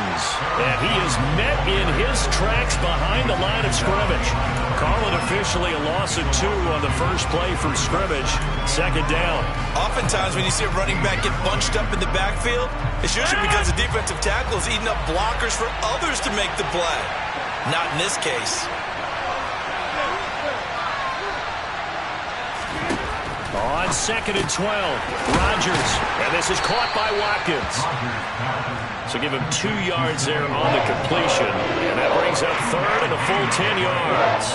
Jones. And he is met in his tracks behind the line of scrimmage. Call it officially a loss of 2 on the first play for scrimmage. Second down. Oftentimes when you see a running back get bunched up in the backfield, it's usually because the defensive tackle is eating up blockers for others to make the play. Not in this case. On 2nd and 12, Rodgers. And this is caught by Watkins. So give him 2 yards there on the completion. And that brings up 3rd and a full 10 yards.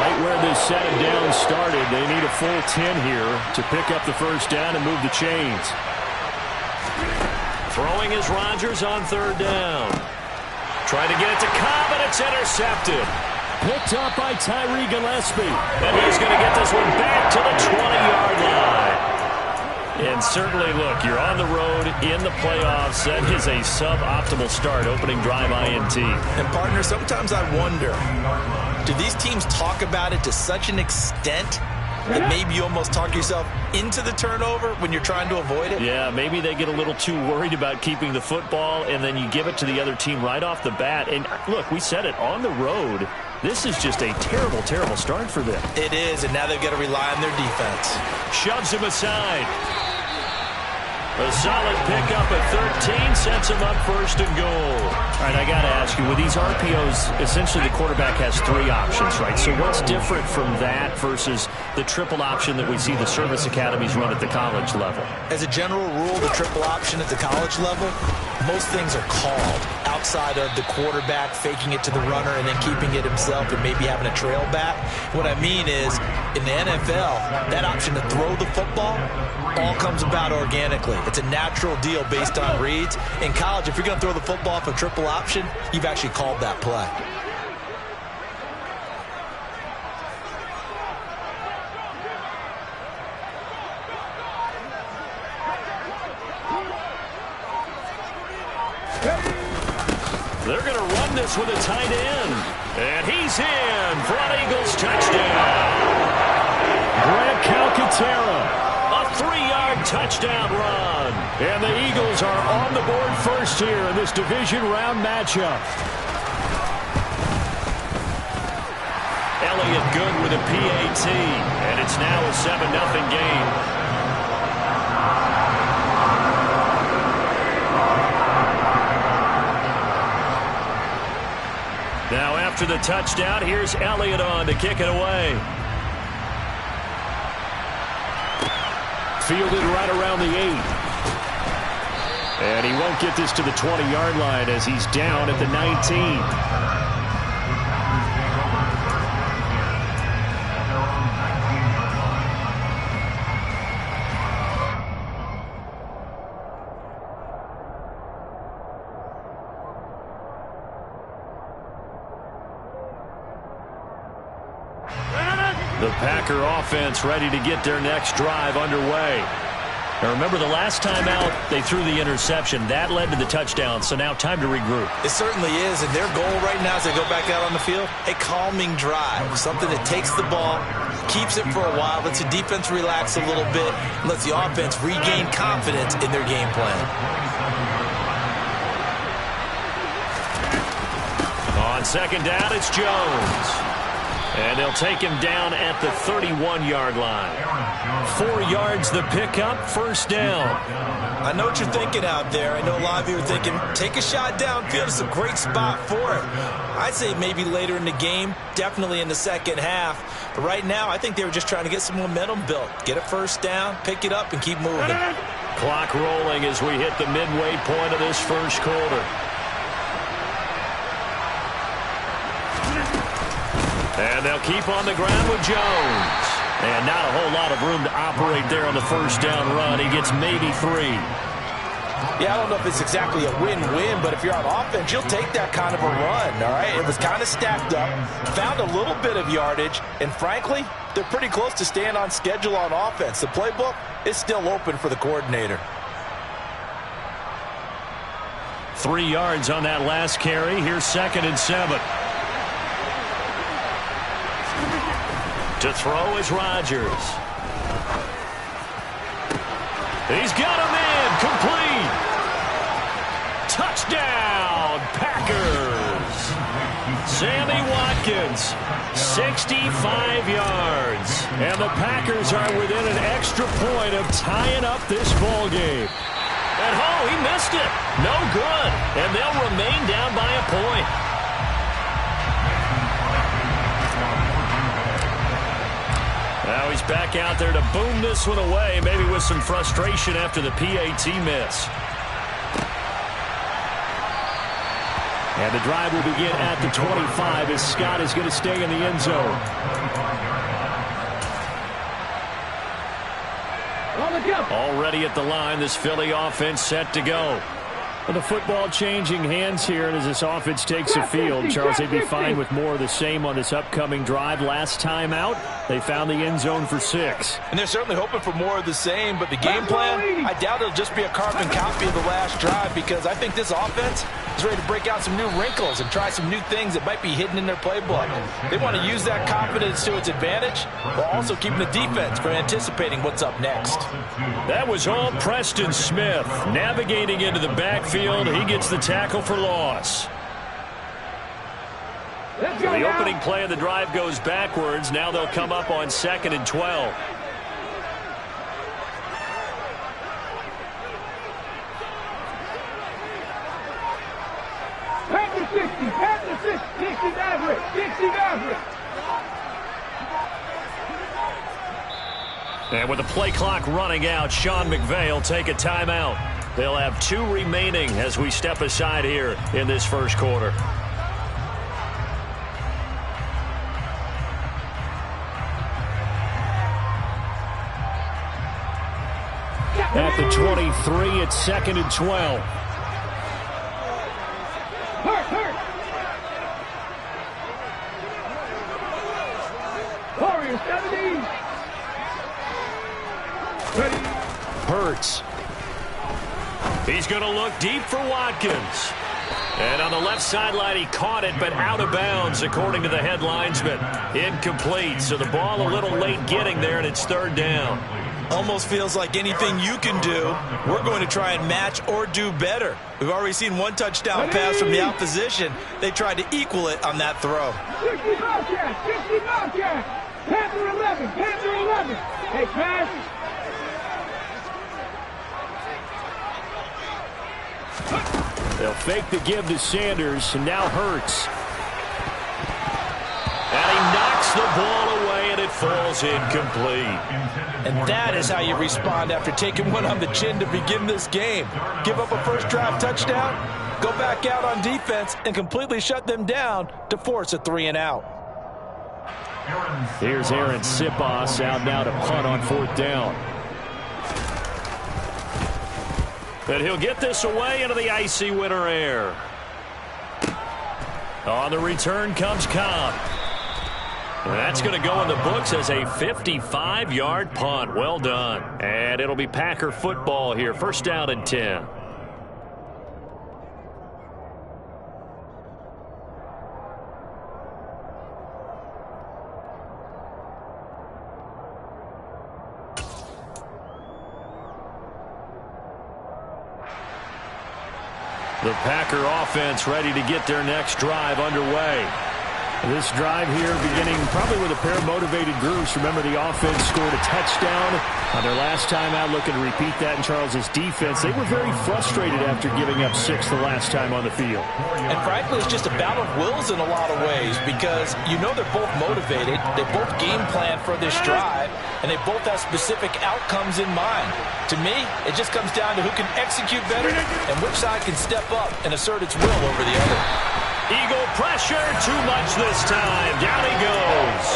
Right where this set of downs started, they need a full 10 here to pick up the first down and move the chains. Throwing is Rodgers on 3rd down. Trying to get it to Cobb, and it's intercepted. Picked up by Tyree Gillespie. And he's going to get this one back to the 20-yard line. And certainly, look, you're on the road in the playoffs. That is a suboptimal start, opening drive INT. And, partner, sometimes I wonder, do these teams talk about it to such an extent that maybe you almost talk yourself into the turnover when you're trying to avoid it? Yeah, maybe they get a little too worried about keeping the football, and then you give it to the other team right off the bat. And, look, we said it, on the road, this is just a terrible, terrible start for them. It is, and now they've got to rely on their defense. Shoves him aside. A solid pickup at 13 sets him up 1st and goal. All right, I got to ask you, with these RPOs, essentially the quarterback has 3 options, right? So what's different from that versus the triple option that we see the service academies run at the college level? As a general rule, the triple option at the college level, most things are called outside of the quarterback faking it to the runner and then keeping it himself and maybe having a trail back. What I mean is, in the NFL, that option to throw the football all comes about organically. It's a natural deal based on reads. In college, if you're going to throw the football off a triple option, you've actually called that play. They're going to run this with a tight end. And he's in for an Eagles touchdown. Grant Calcaterra. A 3-yard touchdown run. And the Eagles are on the board first here in this division round matchup. Elliott good with a PAT. And it's now a 7-0 game. Now after the touchdown, here's Elliott on to kick it away. Fielded right around the 8. And he won't get this to the 20-yard line as he's down at the 19. The Packer offense ready to get their next drive underway. Now remember, the last time out, they threw the interception. That led to the touchdown, so now time to regroup. It certainly is, and their goal right now as they go back out on the field, a calming drive, something that takes the ball, keeps it for a while, lets the defense relax a little bit, and lets the offense regain confidence in their game plan. On 2nd down, it's Jones. And they'll take him down at the 31-yard line. 4 yards the pickup, 1st down. I know what you're thinking out there. I know a lot of you are thinking, take a shot downfield. It's a great spot for it. I'd say maybe later in the game, definitely in the second half. But right now, I think they were just trying to get some momentum built. Get a 1st down, pick it up, and keep moving. Clock rolling as we hit the midway point of this first quarter. And they'll keep on the ground with Jones. And not a whole lot of room to operate there on the 1st down run. He gets maybe 3. Yeah, I don't know if it's exactly a win-win, but if you're on offense, you'll take that kind of a run, all right? It was kind of stacked up, found a little bit of yardage, and frankly, they're pretty close to staying on schedule on offense. The playbook is still open for the coordinator. 3 yards on that last carry. Here's 2nd and 7. To throw is Rodgers. He's got him in. Complete. Watkins. 65 yards. And the Packers are within an extra point of tying up this ball game. And he missed it. No good. And they'll remain down by a point. Now he's back out there to boom this one away, maybe with some frustration after the PAT miss. And the drive will begin at the 25 as Scott is going to stay in the end zone. Already at the line, this Philly offense set to go. Well, the football changing hands here, and as this offense takes the field, Charles, they'd be fine with more of the same on this upcoming drive. Last time out, they found the end zone for 6. And they're certainly hoping for more of the same, but the game plan, I doubt it'll just be a carbon copy of the last drive, because I think this offense is ready to break out some new wrinkles and try some new things that might be hidden in their playbook. They want to use that confidence to its advantage, while also keeping the defense from anticipating what's up next. That was all Preston Smith navigating into the backfield. He gets the tackle for loss. The opening play of the drive goes backwards. Now they'll come up on 2nd and 12. And with the play clock running out, Sean McVay will take a timeout. They'll have 2 remaining as we step aside here in this first quarter. At the 23, it's 2nd and 12. Hurts. He's going to look deep for Watkins. And on the left sideline, he caught it, but out of bounds, according to the head linesman. Incomplete, so the ball a little late getting there, and it's 3rd down. Almost feels like anything you can do, we're going to try and match or do better. We've already seen 1 touchdown pass from the opposition. They tried to equal it on that throw. 60 Bobcat. Panther 11. Hey, pass. They'll fake the give to Sanders, and now Hurts. And he knocks the ball away, and it falls incomplete. And that is how you respond after taking one on the chin to begin this game. Give up a first drive touchdown, go back out on defense, and completely shut them down to force a 3-and-out. Here's Aaron Siposs out now to punt on 4th down. And he'll get this away into the icy winter air. On the return comes Cobb. And that's going to go in the books as a 55-yard punt. Well done. And it'll be Packer football here. 1st down and 10. The Packer offense ready to get their next drive underway. This drive here beginning probably with a pair of motivated groups. Remember, the offense scored a touchdown on their last time out, looking to repeat that in Charles's defense. They were very frustrated after giving up 6 the last time on the field. And frankly, it's just a battle of wills in a lot of ways, because you know they're both motivated. They both game plan for this drive, and they both have specific outcomes in mind. To me, it just comes down to who can execute better and which side can step up and assert its will over the other. Eagle pressure, too much this time. Down he goes.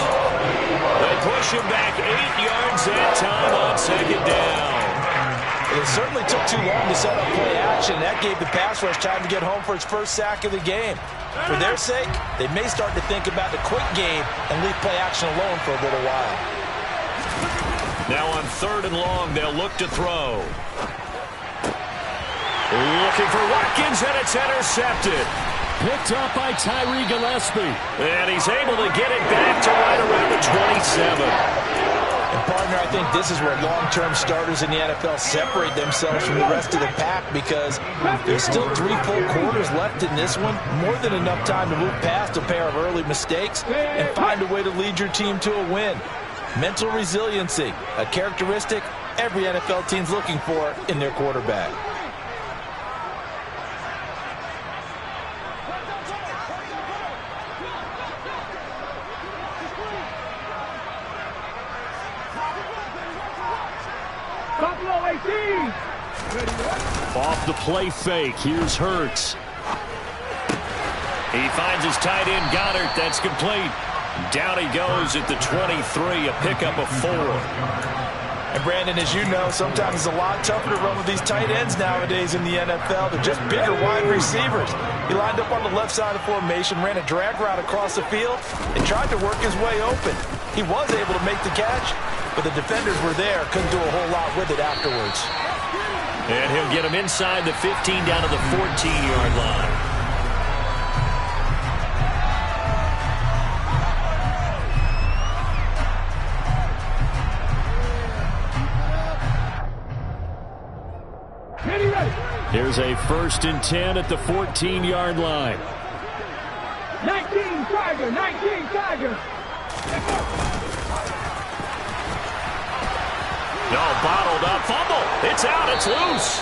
They push him back 8 yards that time on 2nd down. It certainly took too long to set up play action. That gave the pass rush time to get home for its first sack of the game. For their sake, they may start to think about the quick game and leave play action alone for a little while. Now on 3rd and long, they'll look to throw. Looking for Watkins, and it's intercepted. Picked up by Tyree Gillespie. And he's able to get it back to right around the 27. And partner, I think this is where long-term starters in the NFL separate themselves from the rest of the pack, because there's still 3 full quarters left in this one. More than enough time to move past a pair of early mistakes and find a way to lead your team to a win. Mental resiliency, a characteristic every NFL team's looking for in their quarterback. Buffalo 18. Off the play fake, here's Hurts. He finds his tight end Goddard. That's complete. Down he goes at the 23, a pickup of 4. And Brandon, as you know, sometimes it's a lot tougher to run with these tight ends nowadays in the NFL. They're just bigger wide receivers. He lined up on the left side of formation, ran a drag route across the field, and tried to work his way open. He was able to make the catch, but the defenders were there, couldn't do a whole lot with it afterwards. And he'll get him inside the 15 down to the 14-yard line. Here's a 1st and 10 at the 14-yard line. 19 Tiger, 19 Tiger. No, bottled up, fumble. It's out, it's loose.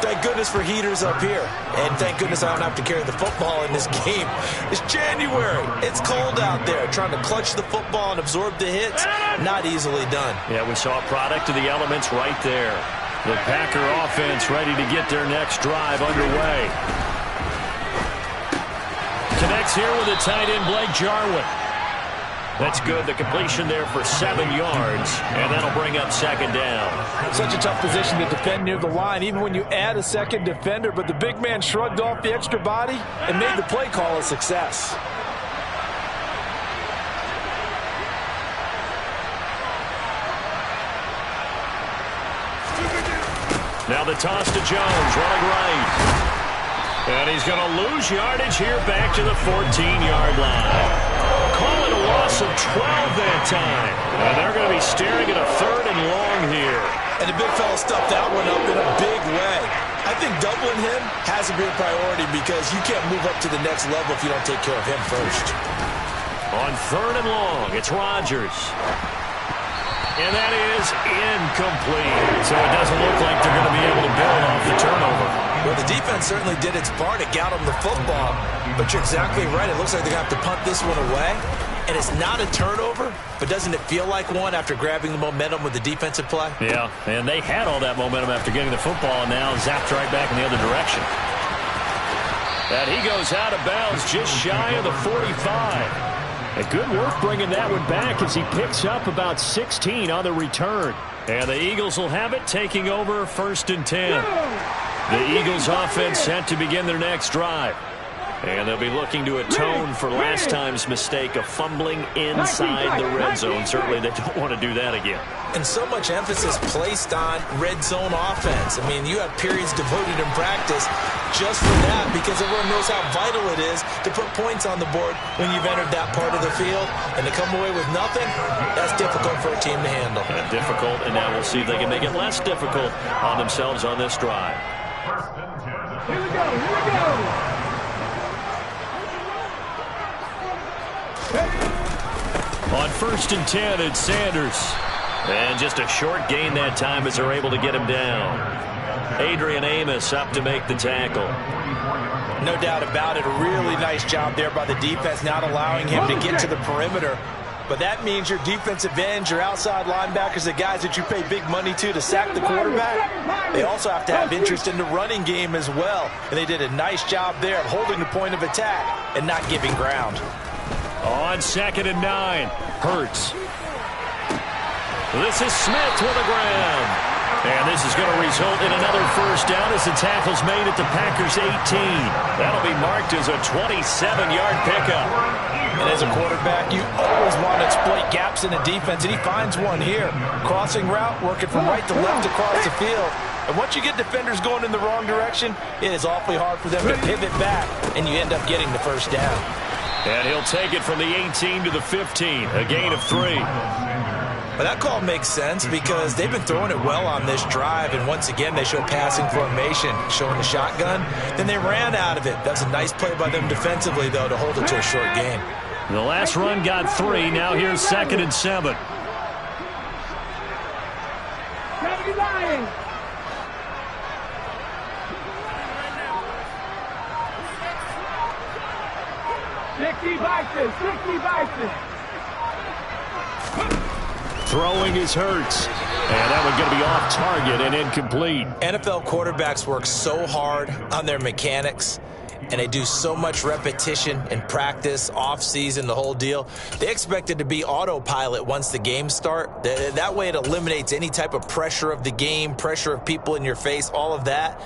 Thank goodness for heaters up here. And thank goodness I don't have to carry the football in this game. It's January. It's cold out there. Trying to clutch the football and absorb the hits, not easily done. Yeah, we saw a product of the elements right there. The Packer offense ready to get their next drive underway. Connects here with the tight end, Blake Jarwin. That's good. The completion there for 7 yards, and that'll bring up 2nd down. Such a tough position to defend near the line, even when you add a second defender, but the big man shrugged off the extra body and made the play call a success. Now the toss to Jones, running right. And he's going to lose yardage here back to the 14-yard line. Call it a loss of 12 that time. And they're going to be staring at a 3rd and long here. And the big fella stuffed that one up in a big way. I think doubling him has to be a priority, because you can't move up to the next level if you don't take care of him first. On 3rd and long, it's Rodgers. And that is incomplete. So it doesn't look like they're going to be able to build off the turnover. Well, the defense certainly did its part. It got them the football. But you're exactly right. It looks like they're going to have to punt this one away. And it's not a turnover, but doesn't it feel like one after grabbing the momentum with the defensive play? Yeah, and they had all that momentum after getting the football, and now zapped right back in the other direction. And he goes out of bounds just shy of the 45. A good work bringing that one back as he picks up about 16 on the return. And the Eagles will have it, taking over 1st and 10. The Eagles offense set to begin their next drive. And they'll be looking to atone for last time's mistake of fumbling inside the red zone. Certainly they don't want to do that again. And so much emphasis placed on red zone offense. I mean, you have periods devoted in practice just for that, because everyone knows how vital it is to put points on the board when you've entered that part of the field. And to come away with nothing, that's difficult for a team to handle. And difficult, and now we'll see if they can make it less difficult on themselves on this drive. Here we go, here we go. On 1st and 10, it's Sanders. And just a short gain that time as they're able to get him down. Adrian Amos up to make the tackle. No doubt about it. A really nice job there by the defense, not allowing him to get to the perimeter. But that means your defensive ends, your outside linebackers, the guys that you pay big money to sack the quarterback, they also have to have interest in the running game as well. And they did a nice job there of holding the point of attack and not giving ground. On 2nd and 9, Hurts. This is Smith with the ground. And this is going to result in another 1st down as the tackle's made at the Packers' 18. That'll be marked as a 27-yard pickup. And as a quarterback, you always want to exploit gaps in the defense, and he finds one here. Crossing route, working from right to left across the field. And once you get defenders going in the wrong direction, it is awfully hard for them to pivot back, and you end up getting the 1st down. And he'll take it from the 18 to the 15, a gain of 3. Well, that call makes sense because they've been throwing it well on this drive, and once again they show passing formation, showing the shotgun. Then they ran out of it. That's a nice play by them defensively, though, to hold it to a short game. The last run got 3. Now here's 2nd and 7. Throwing is Hurts. And that one going to be off target and incomplete. NFL quarterbacks work so hard on their mechanics, and they do so much repetition in practice, off-season, the whole deal. They expect it to be autopilot once the games start. That way it eliminates any type of pressure of the game, pressure of people in your face, all of that.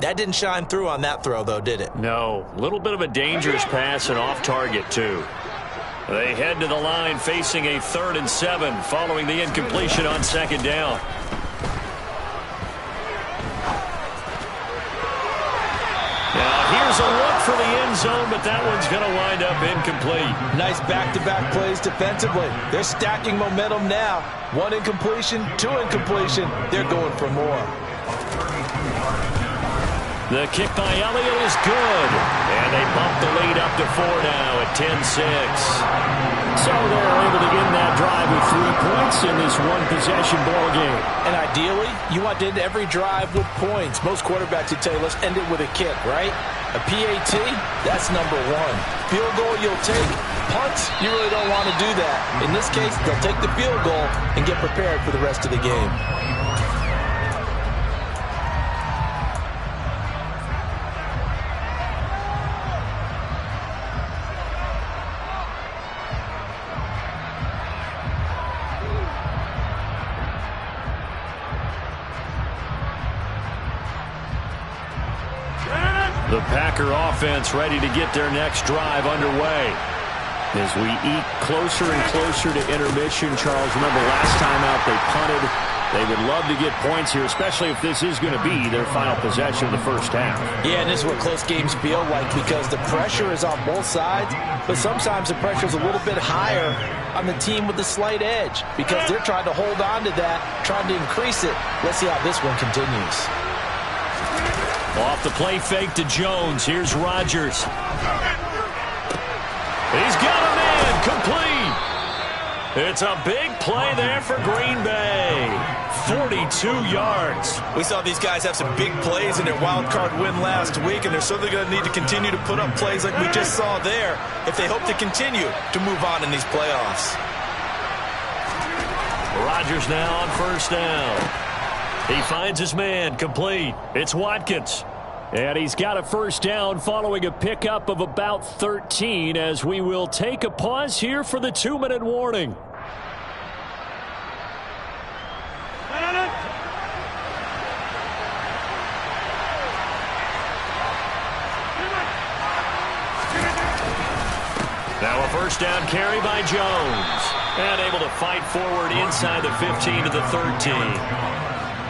That didn't shine through on that throw, though, did it? No. A little bit of a dangerous pass and off target, too. They head to the line facing a 3rd and 7 following the incompletion on 2nd down. Now here's a look for the end zone, but that one's going to wind up incomplete. Nice back-to-back plays defensively. They're stacking momentum now. 1 incompletion, 2 incompletion. They're going for more. The kick by Elliott is good. And they bump the lead up to 4 now at 10-6. So they're able to end that drive with 3 points in this one-possession ball game. And ideally, you want to end every drive with points. Most quarterbacks would tell you, let's end it with a kick, right? A PAT, that's number 1. Field goal you'll take. Punts, you really don't want to do that. In this case, they'll take the field goal and get prepared for the rest of the game. The Packer offense ready to get their next drive underway. As we eat closer and closer to intermission, Charles, remember last time out they punted. They would love to get points here, especially if this is going to be their final possession of the first half. Yeah, and this is what close games feel like because the pressure is on both sides, but sometimes the pressure is a little bit higher on the team with the slight edge because they're trying to hold on to that, trying to increase it. Let's see how this one continues. Off the play fake to Jones. Here's Rodgers. He's got a man complete. It's a big play there for Green Bay. 42 yards. We saw these guys have some big plays in their wild card win last week, and they're certainly going to need to continue to put up plays like we just saw there if they hope to continue to move on in these playoffs. Rodgers now on 1st down. He finds his man complete. It's Watkins. And he's got a 1st down following a pickup of about 13 as we will take a pause here for the 2-minute warning. Now a 1st down carry by Jones. And able to fight forward inside the 15 to the 13.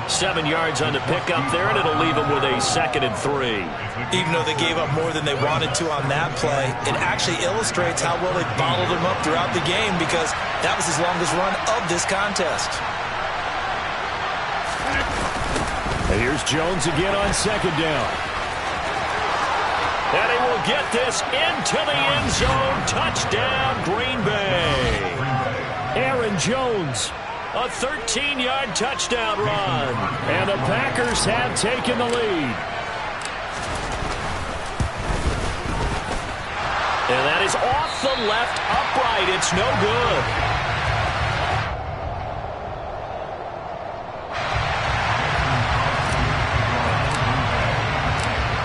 7 yards on the pickup there, and it'll leave them with a 2nd and 3. Even though they gave up more than they wanted to on that play, it actually illustrates how well they bottled them up throughout the game because that was his longest run of this contest. And here's Jones again on 2nd down. And he will get this into the end zone. Touchdown, Green Bay. Aaron Jones. A 13-yard touchdown run. And the Packers have taken the lead. And that is off the left upright. It's no good.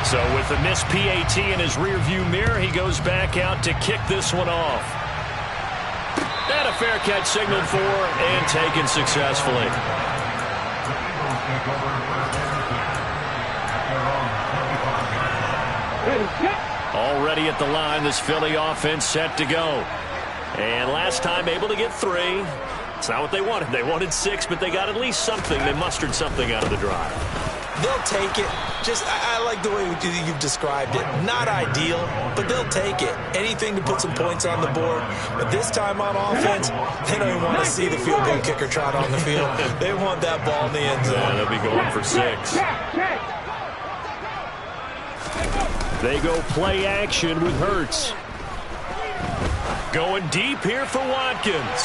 So with the missed PAT in his rearview mirror, he goes back out to kick this one off. And a fair catch signaled for and taken successfully. Already at the line, this Philly offense set to go. And last time able to get 3. It's not what they wanted. They wanted 6, but they got at least something. They mustered something out of the drive. They'll take it. Just, I like the way you've described it. Not ideal, but they'll take it. Anything to put some points on the board. But this time on offense, they don't even want to see the field goal kicker trot on the field. They want that ball in the end zone. Yeah, they'll be going for 6. They go play action with Hurts. Going deep here for Watkins.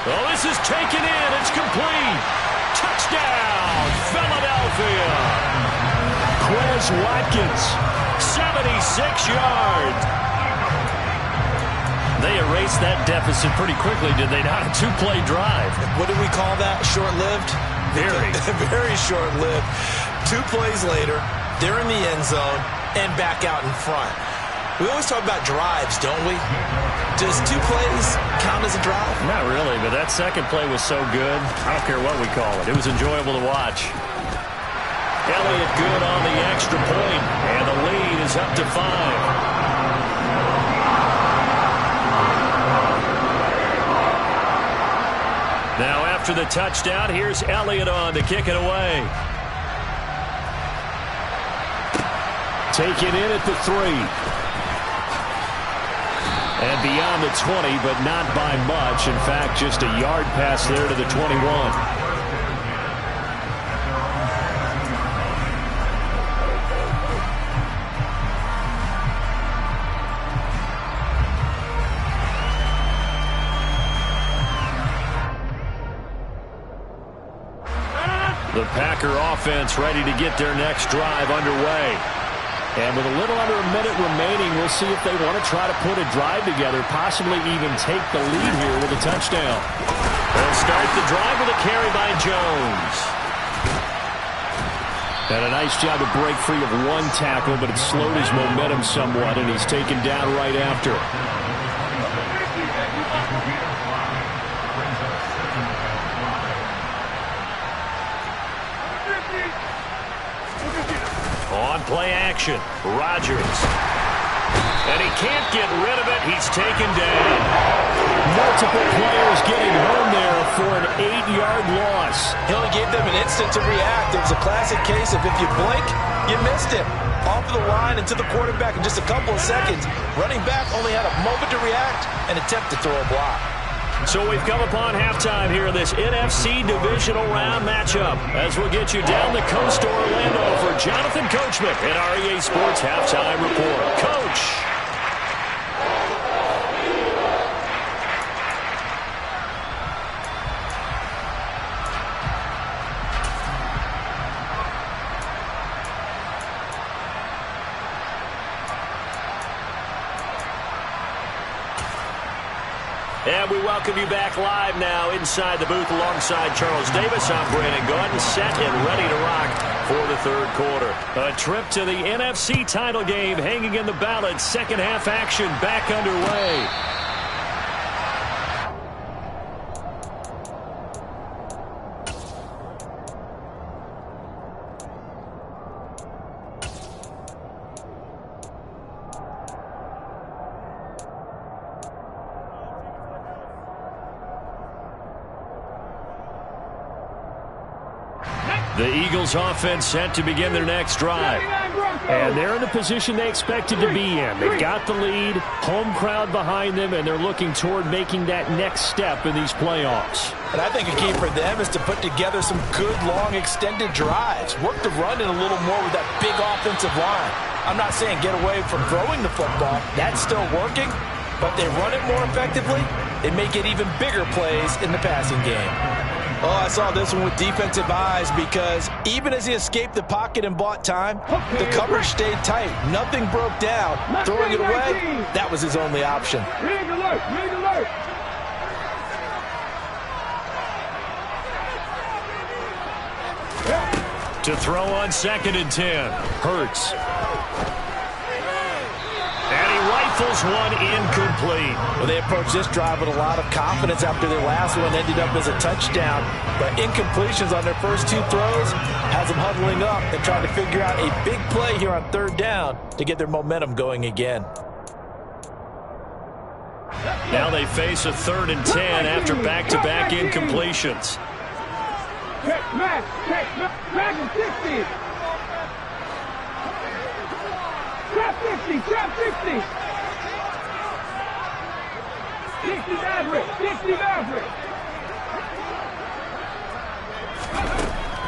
Oh, this is taken in. It's complete. Touchdown, Philadelphia. Quez Watkins, 76 yards. They erased that deficit pretty quickly, did they not? A 2-play drive. What do we call that? Short-lived? Very. Very short-lived. 2 plays later, they're in the end zone and back out in front. We always talk about drives, don't we? Does 2 plays count as a drive? Not really, but that second play was so good. I don't care what we call it. It was enjoyable to watch. Elliott good on the extra point, and the lead is up to 5. Now after the touchdown, here's Elliott on to kick it away. Taken in at the 3. And beyond the 20, but not by much. In fact, just a yard pass there to the 21. The Packer offense ready to get their next drive underway. And with a little under a minute remaining, we'll see if they want to try to put a drive together, possibly even take the lead here with a touchdown. They'll start the drive with a carry by Jones. And a nice job to break free of 1 tackle, but it slowed his momentum somewhat, and he's taken down right after. On play action, Rodgers. And he can't get rid of it. He's taken down. Multiple players getting home there for an 8-yard loss. He only gave them an instant to react. It was a classic case of if you blink, you missed him. Off of the line and to the quarterback in just a couple of seconds. Running back only had a moment to react and attempt to throw a block. So we've come upon halftime here in this NFC Divisional Round matchup as we'll get you down the coast to Orlando for Jonathan Coachman at our EA Sports Halftime Report. Coach. And we welcome you back live now inside the booth alongside Charles Davis. I'm Brandon Gaudin, set and ready to rock for the 3rd quarter. A trip to the NFC title game hanging in the balance. Second half action back underway. The Eagles offense set to begin their next drive. And they're in the position they expected to be in. They've got the lead, home crowd behind them, and they're looking toward making that next step in these playoffs. And I think a key for them is to put together some good, long, extended drives. Work the run in a little more with that big offensive line. I'm not saying get away from throwing the football. That's still working. But they run it more effectively, they may get even bigger plays in the passing game. Oh, I saw this one with defensive eyes because even as he escaped the pocket and bought time, the coverage stayed tight. Nothing broke down. Throwing it away, that was his only option. Rig alert! Rig alert! To throw on 2nd and 10. Hurts. And he rifles one incomplete. Well, they approached this drive with a lot of confidence after their last one ended up as a touchdown. But incompletions on their first 2 throws has them huddling up and trying to figure out a big play here on 3rd down to get their momentum going again. Now they face a 3rd and 10 after back-to-back incompletions. Check, smash, 60. Trap 60, trap 60. 60 Maverick.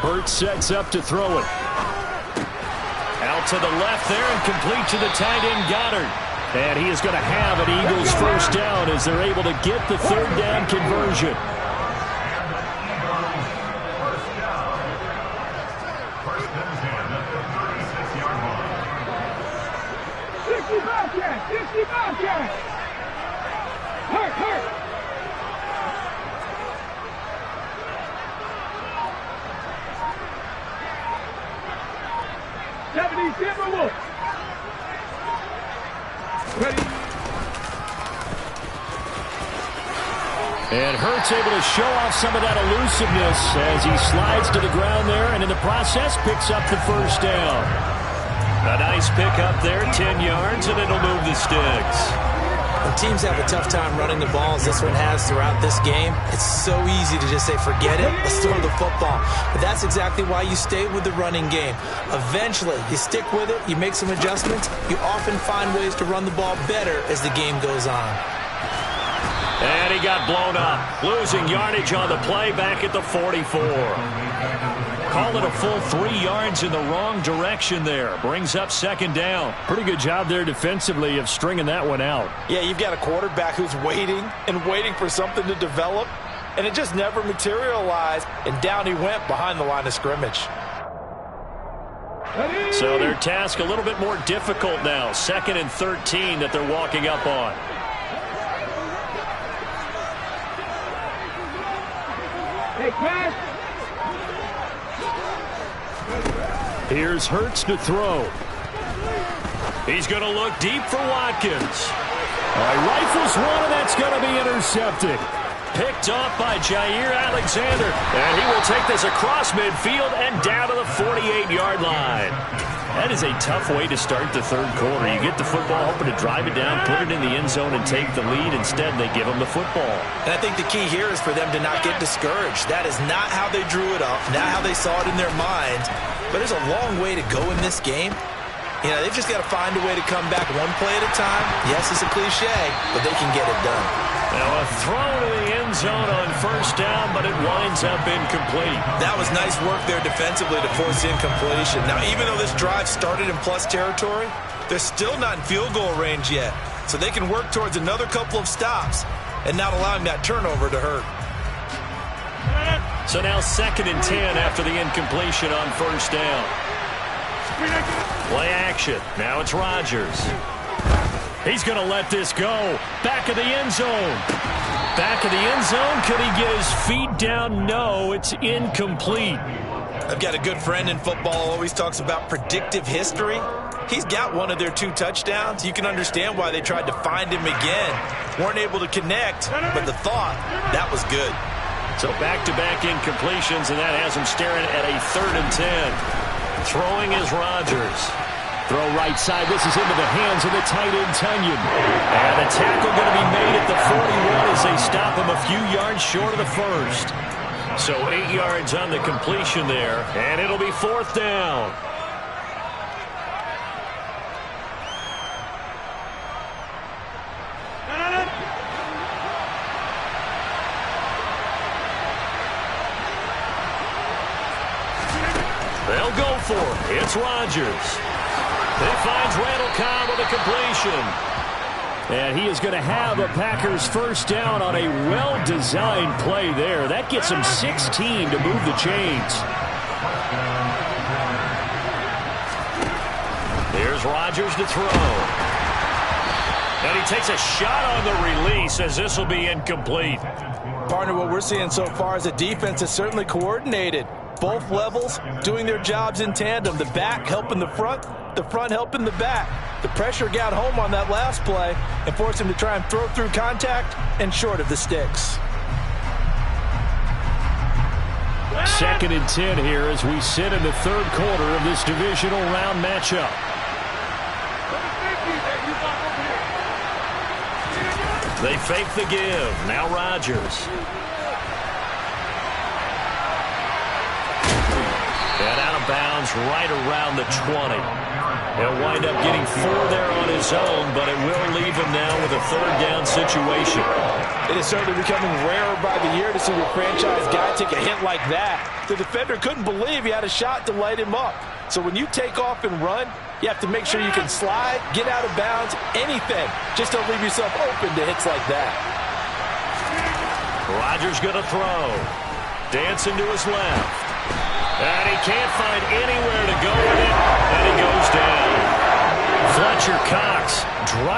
Hurts sets up to throw it. Out to the left there and complete to the tight end Goddard. And he is going to have an Eagles first down as they're able to get the third down conversion. Hurt. 70 Timberwolves. Ready. And Hurts able to show off some of that elusiveness as he slides to the ground there and in the process picks up the first down. A nice pick up there, 10 yards, and it'll move the sticks. When teams have a tough time running the ball, as this one has throughout this game, it's so easy to just say, forget it, let's throw the football. But that's exactly why you stay with the running game. Eventually, you stick with it, you make some adjustments, you often find ways to run the ball better as the game goes on. And he got blown up, losing yardage on the play back at the 44. Call it a full 3 yards in the wrong direction there. Brings up second down. Pretty good job there defensively of stringing that one out. Yeah, you've got a quarterback who's waiting and waiting for something to develop, and it just never materialized, and down he went behind the line of scrimmage. So their task a little bit more difficult now. 2nd and 13 that they're walking up on. Hey, pass. Here's Hurts to throw. He's going to look deep for Watkins. Rifles one, and that's going to be intercepted. Picked off by Jair Alexander. And he will take this across midfield and down to the 48-yard line. That is a tough way to start the third quarter. You get the football, hoping to drive it down, put it in the end zone, and take the lead. Instead, they give them the football. And I think the key here is for them to not get discouraged. That is not how they drew it up, not how they saw it in their minds. But there's a long way to go in this game. You know, they've just got to find a way to come back one play at a time. Yes, it's a cliche, but they can get it done. Now a throw to the end zone on first down, but it winds up incomplete. That was nice work there defensively to force incompletion. Now, even though this drive started in plus territory, they're still not in field goal range yet. So they can work towards another couple of stops and not allowing that turnover to hurt. So now 2nd and 10 after the incompletion on first down. Play action. Now it's Rodgers. He's going to let this go. Back of the end zone. Back of the end zone. Could he get his feet down? No, it's incomplete. I've got a good friend in football who always talks about predictive history. He's got one of their 2 touchdowns. You can understand why they tried to find him again. Weren't able to connect, but the thought, that was good. So back-to-back incompletions, and that has him staring at a 3rd and 10. Throwing is Rodgers. Throw right side. This is into the hands of the tight end, Tunyon. And the tackle going to be made at the 41 as they stop him a few yards short of the first. So 8 yards on the completion there, and it'll be 4th down. They'll go for it. It's Rodgers. He finds Randall Cobb with a completion. And he is going to have a Packers first down on a well-designed play there. That gets him 16 to move the chains. Here's Rodgers to throw. And he takes a shot on the release as this will be incomplete. Partner, what we're seeing so far is the defense is certainly coordinated. Both levels doing their jobs in tandem. The back helping the front helping the back. The pressure got home on that last play and forced him to try and throw through contact and short of the sticks. 2nd and 10 here as we sit in the third quarter of this divisional round matchup. They fake the give. Now Rodgers. And out of bounds right around the 20. He'll wind up getting 4 there on his own, but it will leave him now with a third down situation. It is certainly becoming rarer by the year to see your franchise guy take a hit like that. The defender couldn't believe he had a shot to light him up. So when you take off and run, you have to make sure you can slide, get out of bounds, anything. Just don't leave yourself open to hits like that. Rodgers going to throw. Dancing to his left. And he can't find anywhere to go with it. And he goes down. Fletcher Cox drives.